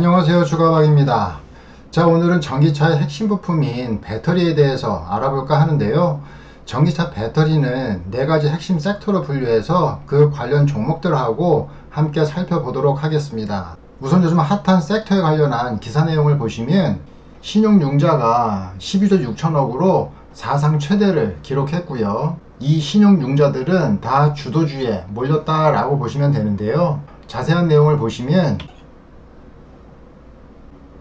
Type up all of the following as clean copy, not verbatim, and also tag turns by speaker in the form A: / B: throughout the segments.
A: 안녕하세요, 주가박입니다. 자, 오늘은 전기차의 핵심 부품인 배터리에 대해서 알아볼까 하는데요. 전기차 배터리는 4가지 핵심 섹터로 분류해서 그 관련 종목들하고 함께 살펴보도록 하겠습니다. 우선 요즘 핫한 섹터에 관련한 기사 내용을 보시면 신용융자가 12조 6천억으로 사상 최대를 기록했고요. 이 신용융자들은 다 주도주에 몰렸다라고 보시면 되는데요. 자세한 내용을 보시면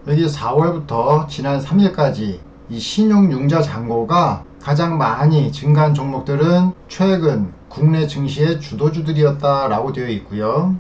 A: 여기 4월부터 지난 3일까지 이 신용융자 잔고가 가장 많이 증가한 종목들은 최근 국내 증시의 주도주들이었다라고 되어 있고요.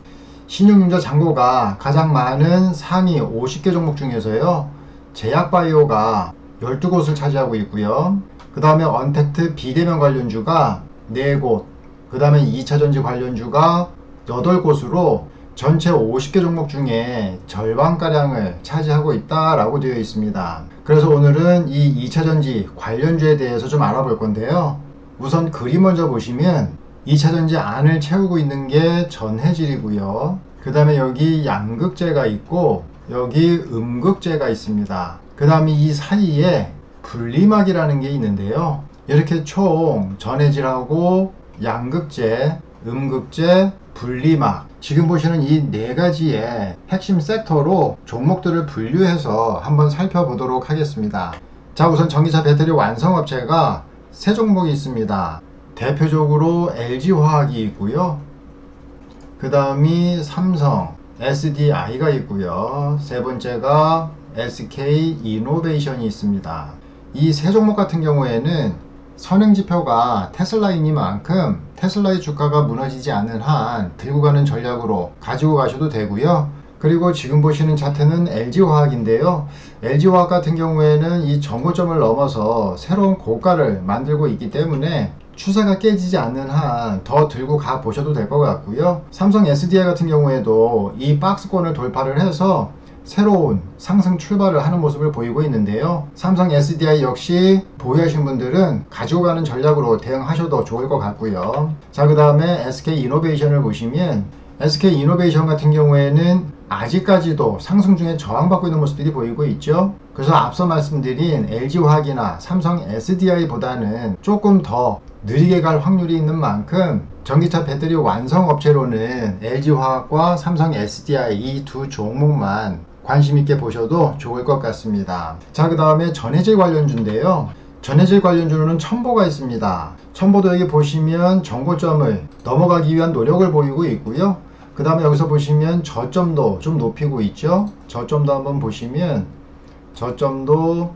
A: 신용융자 잔고가 가장 많은 상위 50개 종목 중에서요, 제약바이오가 12곳을 차지하고 있고요. 그 다음에 언택트 비대면 관련주가 4곳, 그 다음에 2차전지 관련주가 8곳으로 전체 50개 종목 중에 절반가량을 차지하고 있다라고 되어 있습니다. 그래서 오늘은 이 2차전지 관련주에 대해서 좀 알아볼 건데요. 우선 그림 먼저 보시면 2차전지 안을 채우고 있는 게 전해질이고요. 그 다음에 여기 양극재가 있고 여기 음극재가 있습니다. 그 다음에 이 사이에 분리막이라는 게 있는데요. 이렇게 총 전해질하고 양극재, 음극재, 분리막, 지금 보시는 이 4가지의 핵심 섹터로 종목들을 분류해서 한번 살펴보도록 하겠습니다. 자, 우선 전기차 배터리 완성업체가 3종목이 있습니다. 대표적으로 LG화학이 있고요. 그 다음이 삼성, SDI가 있고요. 세 번째가 SK이노베이션이 있습니다. 이 3종목 같은 경우에는 선행지표가 테슬라이니만큼 테슬라의 주가가 무너지지 않는 한 들고 가는 전략으로 가지고 가셔도 되고요. 그리고 지금 보시는 차트는 LG화학인데요. LG화학 같은 경우에는 이 전고점을 넘어서 새로운 고가를 만들고 있기 때문에 추세가 깨지지 않는 한 더 들고 가 보셔도 될 것 같고요. 삼성 SDI 같은 경우에도 이 박스권을 돌파를 해서 새로운 상승 출발을 하는 모습을 보이고 있는데요. 삼성 SDI 역시 보유하신 분들은 가지고 가는 전략으로 대응하셔도 좋을 것 같고요. 자, 그 다음에 SK이노베이션을 보시면 SK이노베이션 같은 경우에는 아직까지도 상승 중에 저항받고 있는 모습들이 보이고 있죠. 그래서 앞서 말씀드린 LG화학이나 삼성 SDI보다는 조금 더 느리게 갈 확률이 있는 만큼 전기차 배터리 완성 업체로는 LG화학과 삼성 SDI 이 두 종목만 관심 있게 보셔도 좋을 것 같습니다. 자, 그 다음에 전해질 관련주인데요. 전해질 관련주로는 첨보가 있습니다. 첨보도 여기 보시면 정고점을 넘어가기 위한 노력을 보이고 있고요. 그 다음에 여기서 보시면 저점도 좀 높이고 있죠. 저점도 한번 보시면 저점도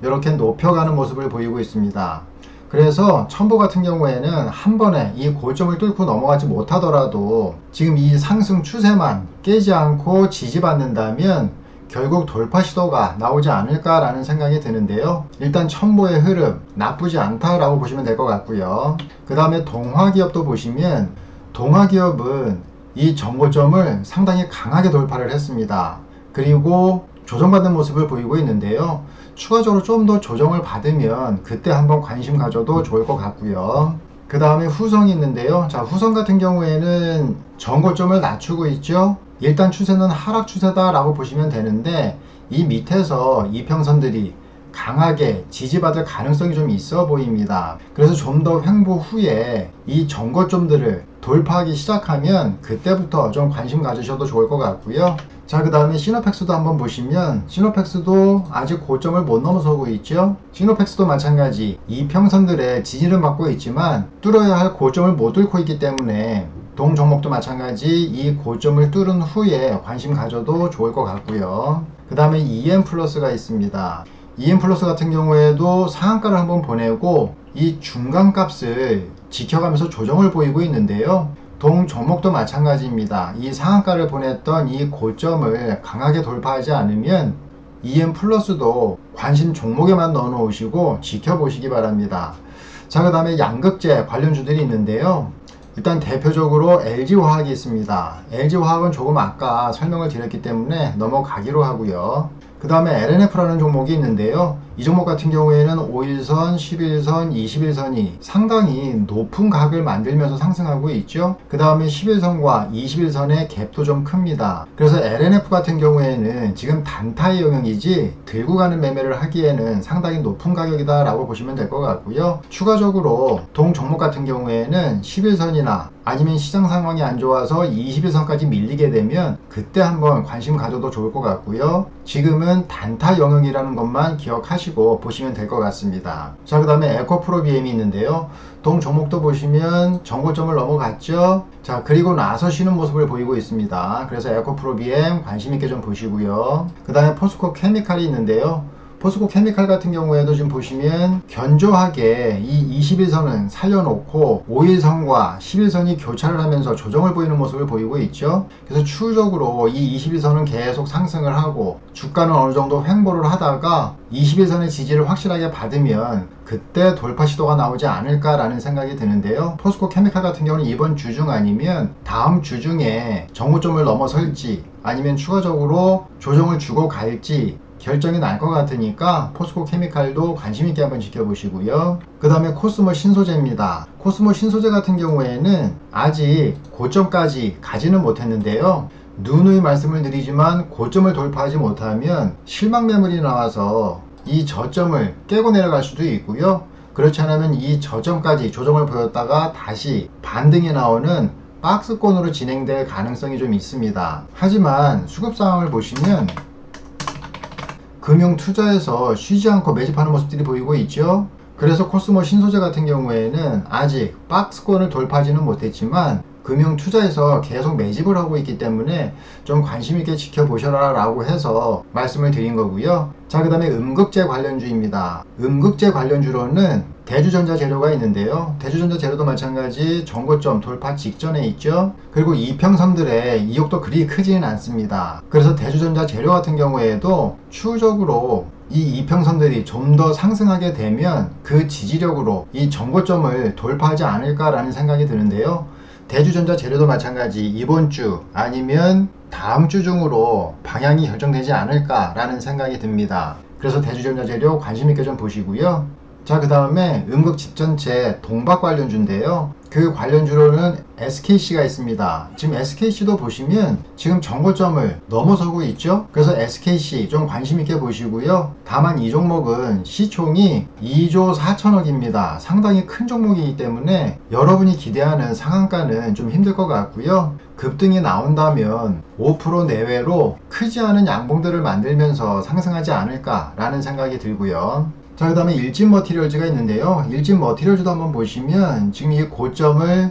A: 이렇게 높여가는 모습을 보이고 있습니다. 그래서 첨보 같은 경우에는 한 번에 이 고점을 뚫고 넘어가지 못하더라도 지금 이 상승 추세만 깨지 않고 지지받는다면 결국 돌파 시도가 나오지 않을까라는 생각이 드는데요. 일단 첨보의 흐름 나쁘지 않다라고 보시면 될 것 같고요. 그 다음에 동화기업도 보시면 동화기업은 이 정고점을 상당히 강하게 돌파를 했습니다. 그리고 조정받는 모습을 보이고 있는데요. 추가적으로 좀 더 조정을 받으면 그때 한번 관심 가져도 좋을 것 같고요. 그 다음에 후성이 있는데요. 자, 후성 같은 경우에는 정고점을 낮추고 있죠. 일단 추세는 하락 추세다 라고 보시면 되는데 이 밑에서 이평선들이 강하게 지지받을 가능성이 좀 있어 보입니다. 그래서 좀 더 횡보 후에 이 정고점들을 돌파하기 시작하면 그때부터 좀 관심 가지셔도 좋을 것 같고요. 자, 그 다음에 시노펙스도 한번 보시면 시노펙스도 아직 고점을 못 넘어서고 있죠. 시노펙스도 마찬가지 이평선들의 지지를 받고 있지만 뚫어야 할 고점을 못 뚫고 있기 때문에 동종목도 마찬가지 이 고점을 뚫은 후에 관심 가져도 좋을 것 같고요. 그 다음에 EM플러스가 있습니다. EM플러스 같은 경우에도 상한가를 한번 보내고 이 중간값을 지켜가면서 조정을 보이고 있는데요. 동 종목도 마찬가지입니다. 이 상한가를 보냈던 이 고점을 강하게 돌파하지 않으면 EM플러스도 관심 종목에만 넣어 놓으시고 지켜보시기 바랍니다. 자, 그 다음에 양극재 관련주들이 있는데요. 일단 대표적으로 LG화학이 있습니다. LG화학은 조금 아까 설명을 드렸기 때문에 넘어가기로 하고요. 그 다음에 LNF라는 종목이 있는데요. 이 종목 같은 경우에는 5일선, 11선, 21선이 상당히 높은 각을 만들면서 상승하고 있죠. 그 다음에 11선과 21선의 갭도 좀 큽니다. 그래서 LNF 같은 경우에는 지금 단타의 영역이지 들고 가는 매매를 하기에는 상당히 높은 가격이다 라고 보시면 될 것 같고요. 추가적으로 동 종목 같은 경우에는 11선이나 아니면 시장 상황이 안 좋아서 21선까지 밀리게 되면 그때 한번 관심 가져도 좋을 것 같고요. 지금은 단타 영역이라는 것만 기억하시고 보시면 될 것 같습니다. 자, 그 다음에 에코프로비엠이 있는데요. 동 종목도 보시면 정고점을 넘어갔죠. 자, 그리고 나서 쉬는 모습을 보이고 있습니다. 그래서 에코프로비엠 관심 있게 좀 보시고요. 그 다음에 포스코 케미칼이 있는데요. 포스코 케미칼 같은 경우에도 지금 보시면 견조하게 이 21선은 살려놓고 5일선과 11선이 교차를 하면서 조정을 보이는 모습을 보이고 있죠. 그래서 추후적으로 이 21선은 계속 상승을 하고 주가는 어느 정도 횡보를 하다가 21선의 지지를 확실하게 받으면 그때 돌파 시도가 나오지 않을까라는 생각이 드는데요. 포스코 케미칼 같은 경우는 이번 주 중 아니면 다음 주 중에 정고점을 넘어설지 아니면 추가적으로 조정을 주고 갈지 결정이 날 것 같으니까 포스코 케미칼도 관심 있게 한번 지켜보시고요. 그 다음에 코스모 신소재입니다. 코스모 신소재 같은 경우에는 아직 고점까지 가지는 못했는데요. 누누이 말씀을 드리지만 고점을 돌파하지 못하면 실망 매물이 나와서 이 저점을 깨고 내려갈 수도 있고요. 그렇지 않으면 이 저점까지 조정을 보였다가 다시 반등이 나오는 박스권으로 진행될 가능성이 좀 있습니다. 하지만 수급 상황을 보시면 금융 투자에서 쉬지 않고 매집하는 모습들이 보이고 있죠. 그래서 코스모 신소재 같은 경우에는 아직 박스권을 돌파하지는 못했지만 금융 투자에서 계속 매집을 하고 있기 때문에 좀 관심 있게 지켜보셔라 라고 해서 말씀을 드린 거고요. 자, 그 다음에 음극재 관련주입니다. 음극재 관련주로는 대주전자 재료가 있는데요. 대주전자 재료도 마찬가지 정고점 돌파 직전에 있죠. 그리고 이평선들의 이욕도 그리 크지는 않습니다. 그래서 대주전자 재료 같은 경우에도 추후적으로 이 이평선들이 좀 더 상승하게 되면 그 지지력으로 이 정고점을 돌파하지 않을까라는 생각이 드는데요. 대주전자 재료도 마찬가지 이번 주 아니면 다음 주 중으로 방향이 결정되지 않을까라는 생각이 듭니다. 그래서 대주전자 재료 관심 있게 좀 보시고요. 자, 그 다음에 음극집전체 동박 관련주인데요. 그 관련주로는 SKC가 있습니다. 지금 SKC도 보시면 지금 정고점을 넘어서고 있죠. 그래서 SKC 좀 관심 있게 보시고요. 다만 이 종목은 시총이 2조 4천억입니다. 상당히 큰 종목이기 때문에 여러분이 기대하는 상한가는 좀 힘들 것 같고요. 급등이 나온다면 5% 내외로 크지 않은 양봉들을 만들면서 상승하지 않을까라는 생각이 들고요. 자, 그 다음에 일진 머티리얼즈가 있는데요. 일진 머티리얼즈도 한번 보시면 지금 이 고점을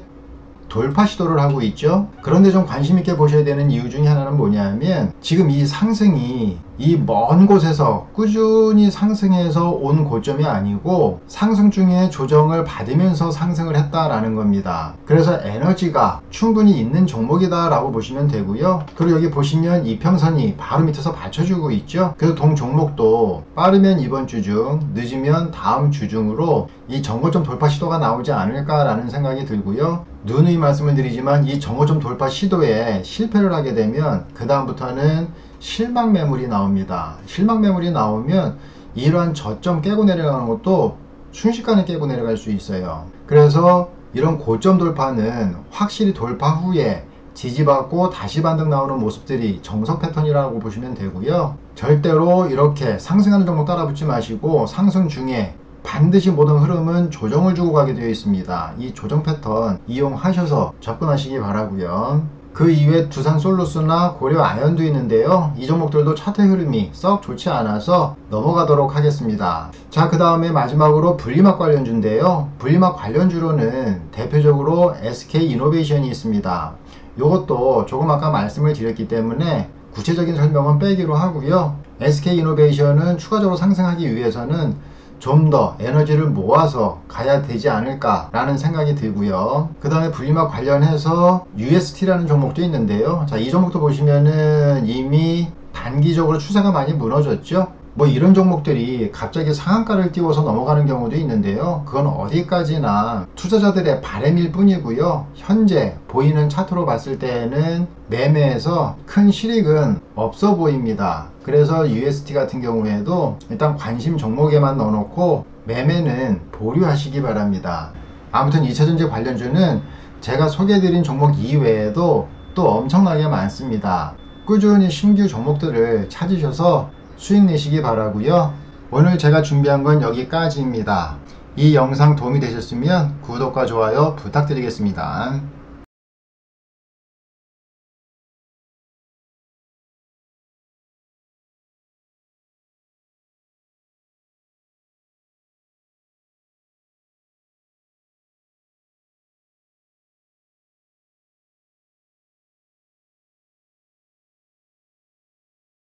A: 돌파 시도를 하고 있죠. 그런데 좀 관심 있게 보셔야 되는 이유 중에 하나는 뭐냐면 지금 이 상승이 이 먼 곳에서 꾸준히 상승해서 온 고점이 아니고 상승 중에 조정을 받으면서 상승을 했다라는 겁니다. 그래서 에너지가 충분히 있는 종목이다 라고 보시면 되고요. 그리고 여기 보시면 이평선이 바로 밑에서 받쳐주고 있죠. 그래서 동 종목도 빠르면 이번 주 중 늦으면 다음 주 중으로 이 정고점 돌파 시도가 나오지 않을까 라는 생각이 들고요. 누누이 말씀을 드리지만 이 정고점 돌파 시도에 실패를 하게 되면 그 다음부터는 실망 매물이 나옵니다. 실망 매물이 나오면 이러한 저점 깨고 내려가는 것도 순식간에 깨고 내려갈 수 있어요. 그래서 이런 고점 돌파는 확실히 돌파 후에 지지받고 다시 반등 나오는 모습들이 정석 패턴이라고 보시면 되고요. 절대로 이렇게 상승하는 종목 따라붙지 마시고 상승 중에 반드시 모든 흐름은 조정을 주고 가게 되어 있습니다. 이 조정 패턴 이용하셔서 접근하시기 바라고요. 그 이외에 두산솔루스나 고려아연도 있는데요. 이 종목들도 차트 흐름이 썩 좋지 않아서 넘어가도록 하겠습니다. 자, 그 다음에 마지막으로 분리막 관련주인데요. 분리막 관련주로는 대표적으로 SK이노베이션이 있습니다. 이것도 조금 아까 말씀을 드렸기 때문에 구체적인 설명은 빼기로 하고요. SK이노베이션은 추가적으로 상승하기 위해서는 좀 더 에너지를 모아서 가야 되지 않을까 라는 생각이 들고요. 그 다음에 분리막 관련해서 UST라는 종목도 있는데요. 자, 이 종목도 보시면은 이미 단기적으로 추세가 많이 무너졌죠. 뭐 이런 종목들이 갑자기 상한가를 띄워서 넘어가는 경우도 있는데요. 그건 어디까지나 투자자들의 바람일 뿐이고요. 현재 보이는 차트로 봤을 때는 매매에서 큰 실익은 없어 보입니다. 그래서 UST 같은 경우에도 일단 관심 종목에만 넣어놓고 매매는 보류하시기 바랍니다. 아무튼 2차전지 관련주는 제가 소개해드린 종목 이외에도 또 엄청나게 많습니다. 꾸준히 신규 종목들을 찾으셔서 수익 내시기 바라고요. 오늘 제가 준비한 건 여기까지입니다. 이 영상 도움이 되셨으면 구독과 좋아요 부탁드리겠습니다.